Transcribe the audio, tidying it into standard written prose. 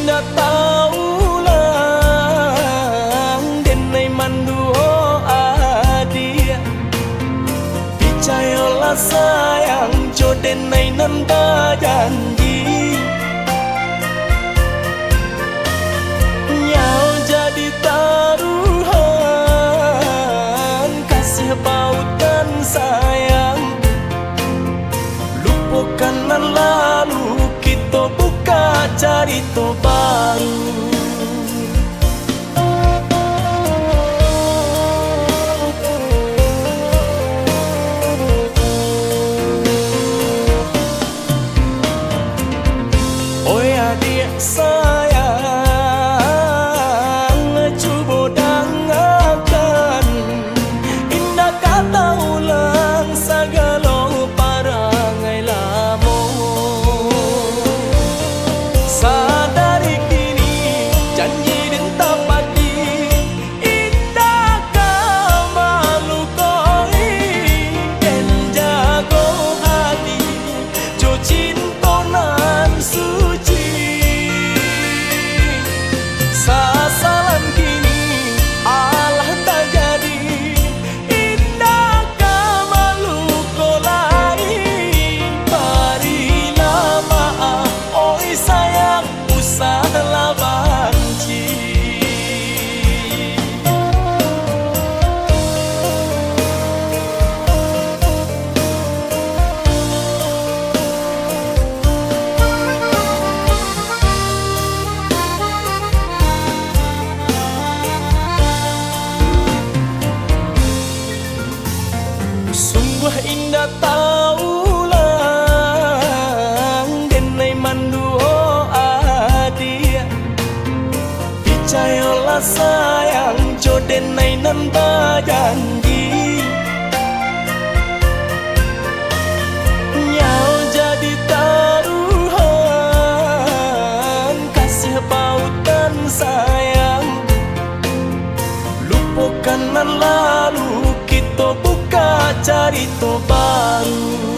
indah taulang denai mandu adia percayalah sayang jodenai nan janji nyau jadi taruhan kasih pautan sayang lupakan nan lalu kita buka cerita baru. Oi adik sayang, cuba dengarkan indah kata ulang segala parangai lama. Sadari kini janji dan tapati indah malu koi dan jago hati jo cinta nan suci. Sasalan kini Allah tak jadi indah malu kolai barilah maaf oi sayang usahlah banci. Sungguh indah taulang denai mandu adia percayalah sayang jodenai nan janji nyau jadi taruhan kasih pautan sayang lupakan nan lalu kita buka cerita baru.